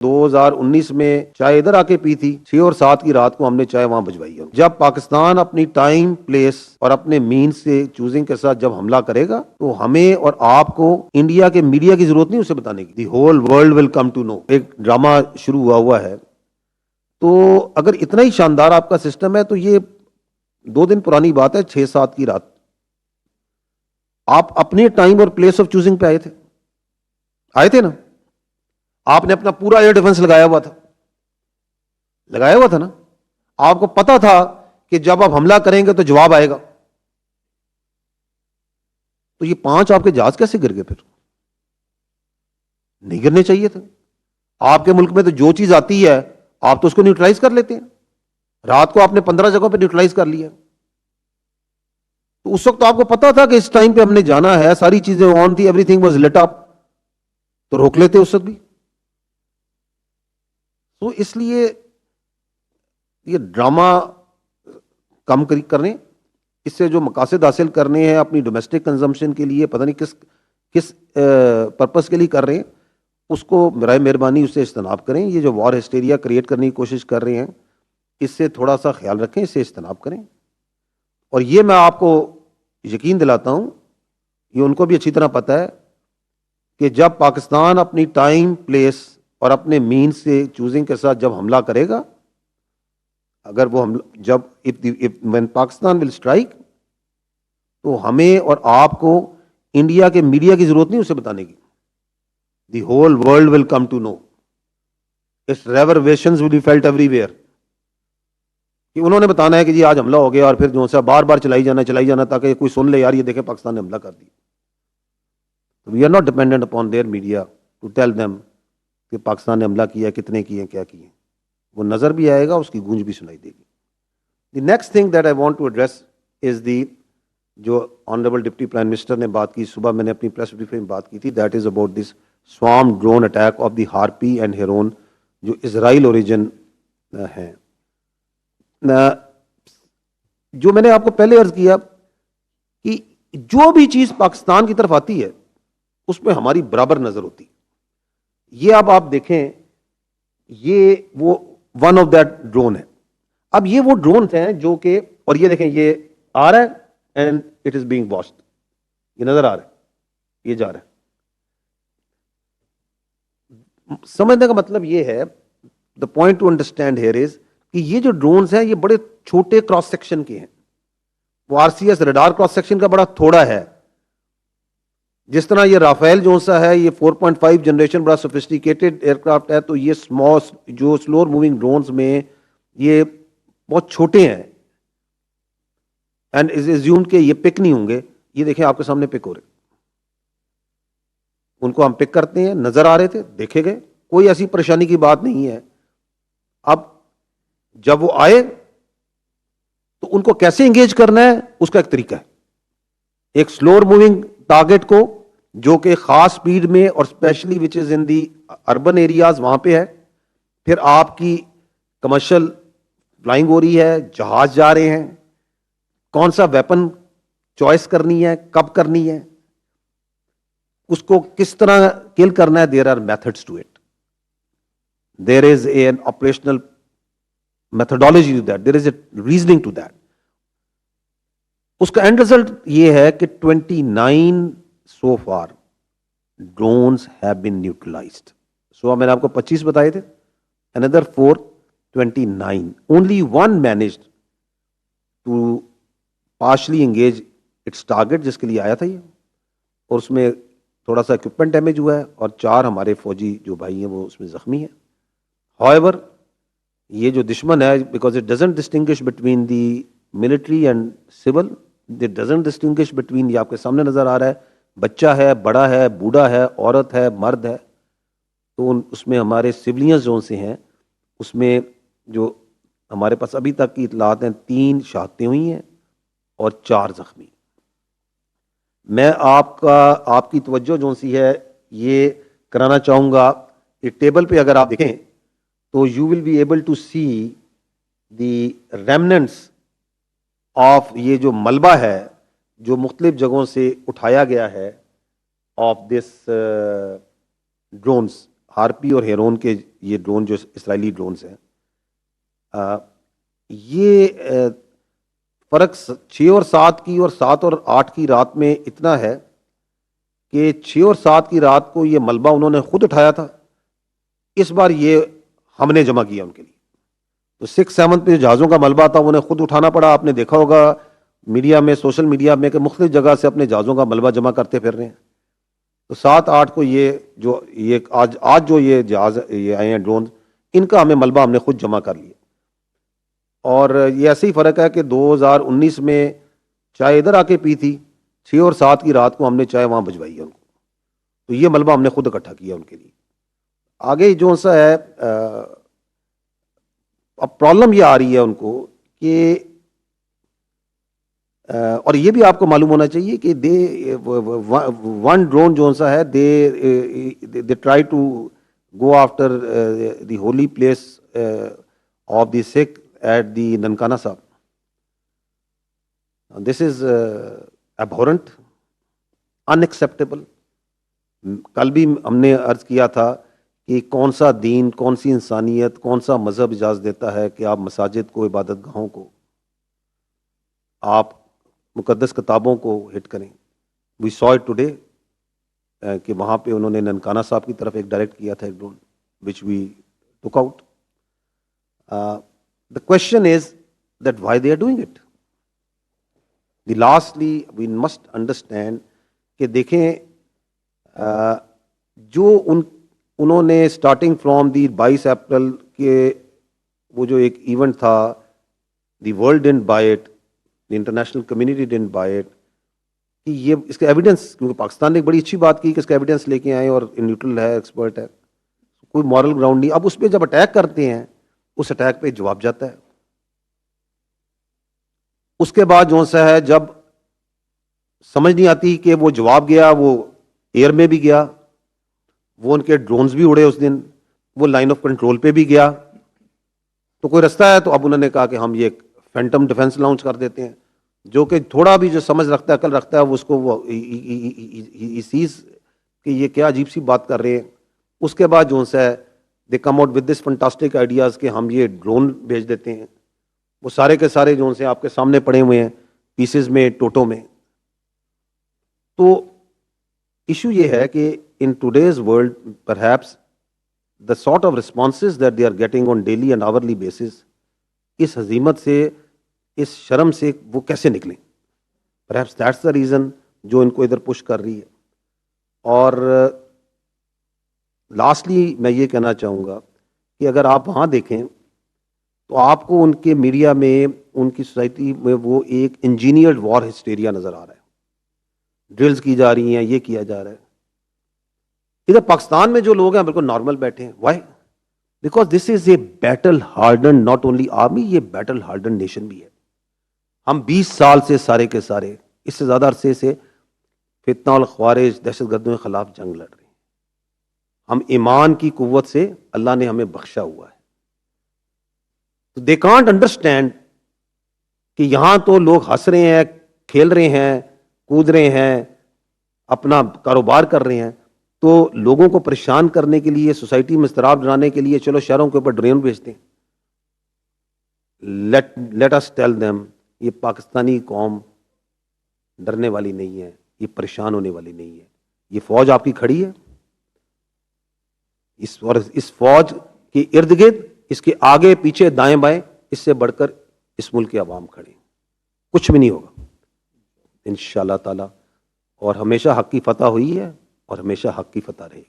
2019 میں چائے ادھر آ کے پی تھی، 6 اور 7 کی رات کو ہم نے چائے وہاں بھجوائی ہے۔ جب پاکستان اپنی ٹائم، پلیس اور اپنے مین سے چوزنگ کے ساتھ جب حملہ کرے گا تو ہمیں اور آپ کو انڈیا کے میڈیا کی ضرورت نہیں اسے بتانے کی۔ The whole world will come to know, ایک ڈرامہ شروع ہوا ہے۔ تو اگر اتنا ہی شاندار آپ کا سسٹم ہے تو یہ 2 دن پرانی بات ہے، 6-7 کی رات آپ اپنے ٹائم اور پلیس آف چوزنگ پہ آئے تھے نا؟ آپ نے اپنا پورا ایئر ڈیفنس لگایا ہوا تھا نا؟ آپ کو پتا تھا کہ جب آپ حملہ کریں گے تو جواب آئے گا۔ تو یہ 5 آپ کے جہاز کیسے گر گئے؟ پھر نہیں گرنے چاہیے تھے۔ آپ کے ملک میں تو جو چیز آتی ہے آپ تو اس کو نیوٹرلائز کر لیتے ہیں۔ رات کو آپ نے 15 جگہوں پہ نیوٹرلائز کر لیا۔ تو اس وقت تو آپ کو پتا تھا کہ اس ٹائم پہ ہم نے جانا ہے، ساری چیزیں آن تھی، ایوری تھنگ واز لٹ اپ، تو روک لیتے اس وقت بھی۔ تو اس لیے یہ ڈرامہ کم کرنے، اس سے جو مقاصد حاصل کرنے ہیں اپنی ڈومیسٹک کنزمپشن کے لیے، پتہ نہیں کس پرپس کے لیے کر رہے ہیں، اس کو برائے مہربانی اس سے اجتناب کریں۔ یہ جو وار ہسٹیریا کریٹ کرنے کی کوشش کر رہے ہیں اس سے تھوڑا سا خیال رکھیں، اس سے اجتناب کریں۔ اور یہ میں آپ کو یقین دلاتا ہوں، یہ ان کو بھی اچھی طرح پتہ ہے کہ جب پاکستان اپنی ٹائم، پلیس اور اپنے مین سے چوزنگ کے ساتھ جب حملہ کرے گا، اگر وہ when پاکستان will strike، تو ہمیں اور آپ کو انڈیا کے میڈیا کی ضرورت نہیں اسے بتانے کی۔ The whole world will come to know, its reverberations will be felt everywhere، کہ انہوں نے بتانا ہے کہ جی آج حملہ ہو گیا، اور پھر جو سا بار بار چلائی جانا تاکہ کوئی سن لے یار یہ دیکھیں پاکستان نے حملہ کر دیا۔ We are not dependent upon their media to tell them کہ پاکستان نے حملہ کیا، کتنے کیے، کیا کیے۔ وہ نظر بھی آئے گا، اس کی گونج بھی سنائی دے گی۔ The next thing that I want to address is the, جو آنریبل ڈپٹی پرائم منسٹر نے بات کی، صبح میں نے اپنی پریس بریفنگ میں بات کی تھی، that is about this swarm drone attack of the Harpy and Heron, جو اسرائیل اوریجن ہیں۔ جو میں نے آپ کو پہلے عرض کیا کہ جو بھی چیز پاکستان کی طرف آتی ہے اس پہ ہماری برابر نظر ہوتی۔ یہ اب آپ دیکھیں، یہ وہ ون آف دیٹ ڈرون ہے۔ اب یہ وہ ڈرونز ہیں جو کہ، اور یہ دیکھیں یہ آ رہا ہے and it is being watched, یہ نظر آ رہا ہے، یہ جا رہا ہے۔ سمجھنے کا مطلب یہ ہے، the point to understand here is کہ یہ جو ڈرونز ہیں یہ بڑے چھوٹے کراس سیکشن کے ہیں۔ وہ R C S radar cross section کا بڑا تھوڑا ہے۔ جس طرح یہ رافیل جو سا ہے، یہ 4.5 جنریشن بڑا سوفسٹیکیٹڈ ایئر کرافٹ ہے، تو یہ جو سلور موونگ ڈرونز میں یہ بہت چھوٹے ہیں، اینڈ از ایزیومڈ کہ یہ پک نہیں ہوں گے۔ یہ دیکھیں آپ کے سامنے پک ہو رہے، ان کو ہم پک کرتے ہیں، نظر آ رہے تھے، دیکھے گئے، کوئی ایسی پریشانی کی بات نہیں ہے۔ اب جب وہ آئے تو ان کو کیسے انگیج کرنا ہے اس کا ایک طریقہ ہے۔ ایک سلور موونگ ٹارگٹ کو جو کہ خاص سپیڈ میں، اور اسپیشلی وچ از ان دی اربن ایریاز، وہاں پہ ہے۔ پھر آپ کی کمرشل فلائنگ ہو رہی ہے، جہاز جا رہے ہیں، کون سا ویپن چوائس کرنی ہے، کب کرنی ہے، اس کو کس طرح کل کرنا ہے۔ There are methods to it, there is an operational methodology to that, there is a reasoning to that. اس کا اینڈ ریزلٹ یہ ہے کہ 29 so far drones have been neutralized. So میں نے آپ کو 25 بتائے تھے، another 4, 29. Only one managed to partially engage its target جس کے لیے آیا تھا یہ، اور اس میں تھوڑا سا equipment ڈیمیج ہوا ہے، اور 4 ہمارے فوجی جو بھائی ہیں وہ اس میں زخمی ہیں۔ However یہ جو دشمن ہے، because it doesn't distinguish between the military and civil, it doesn't distinguish between، یہ آپ کے سامنے نظر آ رہا ہے، بچہ ہے، بڑا ہے، بوڑھا ہے، عورت ہے، مرد ہے۔ تو اس میں ہمارے سولینس جو سے ہیں، اس میں جو ہمارے پاس ابھی تک کی اطلاعات ہیں، 3 شہادتیں ہوئی ہیں اور 4 زخمی۔ میں آپ کی توجہ جو سی ہے یہ کرانا چاہوں گا، یہ ٹیبل پہ اگر آپ دیکھیں تو you will be able to see the remnants of, یہ جو ملبہ ہے جو مختلف جگہوں سے اٹھایا گیا ہے، آف دس ڈرونز۔ ہارپی اور ہیرون کے یہ ڈرون جو اسرائیلی ڈرونز ہیں، یہ فرق 6 اور 7 کی اور 7 اور 8 کی رات میں اتنا ہے کہ 6 اور 7 کی رات کو یہ ملبہ انہوں نے خود اٹھایا تھا، اس بار یہ ہم نے جمع کیا ان کے لیے. تو 6-7 پہ جہازوں کا ملبہ تھا انہیں خود اٹھانا پڑا. آپ نے دیکھا ہوگا میڈیا میں، سوشل میڈیا میں، کہ مختلف جگہ سے اپنے جہازوں کا ملبہ جمع کرتے پھر رہے ہیں. تو 7-8 کو یہ آج جو یہ جہاز یہ آئے ہیں ڈرون، ان کا ہمیں ملبہ ہم نے خود جمع کر لیا. اور یہ ایسے ہی فرق ہے کہ 2019 میں چائے ادھر آ کے پی تھی، 6 اور 7 کی رات کو ہم نے چائے وہاں بھجوائی ہے ان کو. تو یہ ملبہ ہم نے خود اکٹھا کیا ان کے لیے. آگے جو سا ہے اب پرابلم یہ آ رہی ہے ان کو کہ اور یہ بھی آپ کو معلوم ہونا چاہیے کہ ون ڈرون جو سا ہے they try to go after the holy place of the Sikh at the Nankana Sahib. This is abhorrent, unacceptable. کل بھی ہم نے عرض کیا تھا کہ کون سا دین، کون سی انسانیت، کون سا مذہب اجازت دیتا ہے کہ آپ مساجد کو، عبادت گاہوں کو، آپ مقدس کتابوں کو ہٹ کریں. وی saw it today کہ وہاں پہ انہوں نے ننکانہ صاحب کی طرف ایک ڈائریکٹ کیا تھا ایک drone which we took out. The question is that why they are doing it. Lastly we must understand کہ دیکھیں جو انہوں نے اسٹارٹنگ فرام دی 22 اپریل کے وہ جو ایک ایونٹ تھا، دی world didn't by it, the international community didn't by it, کہ یہ اس کا ایویڈنس، کیونکہ پاکستان نے ایک بڑی اچھی بات کی کہ اس کا ایویڈنس لے کے آئے اور نیوٹرل ہے، ایکسپرٹ ہے، کوئی مورل گراؤنڈ نہیں. اب اس پہ جب اٹیک کرتے ہیں، اس اٹیک پہ جواب جاتا ہے. اس کے بعد جو سا ہے جب سمجھ نہیں آتی کہ وہ جواب گیا، وہ ایئر میں بھی گیا، وہ ان کے ڈرونز بھی اڑے اس دن، وہ لائن آف کنٹرول پہ بھی گیا، تو کوئی رستہ ہے. تو اب انہوں نے کہا کہ ہم یہ ایک فینٹم ڈیفنس لانچ کر دیتے ہیں، جو کہ تھوڑا بھی جو سمجھ رکھتا ہے، عقل رکھتا ہے، وہ اس کو وہ چیز کہ یہ کیا عجیب سی بات کر رہے ہیں. اس کے بعد جو ہے they come out with this fantastic ideas کہ ہم یہ ڈرون بھیج دیتے ہیں. وہ سارے کے سارے جو سے آپ کے سامنے پڑے ہوئے ہیں، پیسز میں، ٹوٹوں میں. تو ایشو یہ ہے کہ in today's world perhaps the sort of responses that they are getting on daily and hourly basis، اس ہزیمت سے، اس شرم سے وہ کیسے نکلیں. perhaps that's the reason جو ان کو ادھر پش کر رہی ہے. اور لاسٹلی میں یہ کہنا چاہوں گا کہ اگر آپ وہاں دیکھیں تو آپ کو ان کے میڈیا میں، ان کی سوسائٹی میں وہ ایک انجینئرڈ وار ہسٹیریا نظر آ رہا ہے. ڈرلز کی جا رہی ہیں، یہ کیا جا رہا ہے. ادھر پاکستان میں جو لوگ ہیں بالکل نارمل بیٹھے ہیں. Why? Because this is a battle hardened not only army, یہ بیٹل ہارڈن نیشن بھی ہے. ہم 20 سال سے سارے کے سارے، اس سے زیادہ عرصے سے فتنہ الخوارج، دہشت گردوں کے خلاف جنگ لڑ رہے ہیں. ہم ایمان کی قوت سے اللہ نے ہمیں بخشا ہوا ہے. تو دے کانٹ انڈرسٹینڈ کہ یہاں تو لوگ ہنس رہے ہیں، کھیل رہے ہیں، کود رہے ہیں، اپنا کاروبار کر رہے ہیں، تو لوگوں کو پریشان کرنے کے لیے، سوسائٹی میں اضطراب ڈلانے کے لیے چلو شہروں کے اوپر ڈرون بھیجتے ہیں. لیٹ اس ٹیل دیم، یہ پاکستانی قوم ڈرنے والی نہیں ہے، یہ پریشان ہونے والی نہیں ہے. یہ فوج آپ کی کھڑی ہے، اس فوج کے ارد گرد، اس کے آگے پیچھے دائیں بائیں، اس سے بڑھ کر اس ملک کے عوام کھڑے ہیں. کچھ بھی نہیں ہوگا انشاءاللہ تعالی. اور ہمیشہ حق کی فتح ہوئی ہے اور ہمیشہ حق کی فتح رہے گی.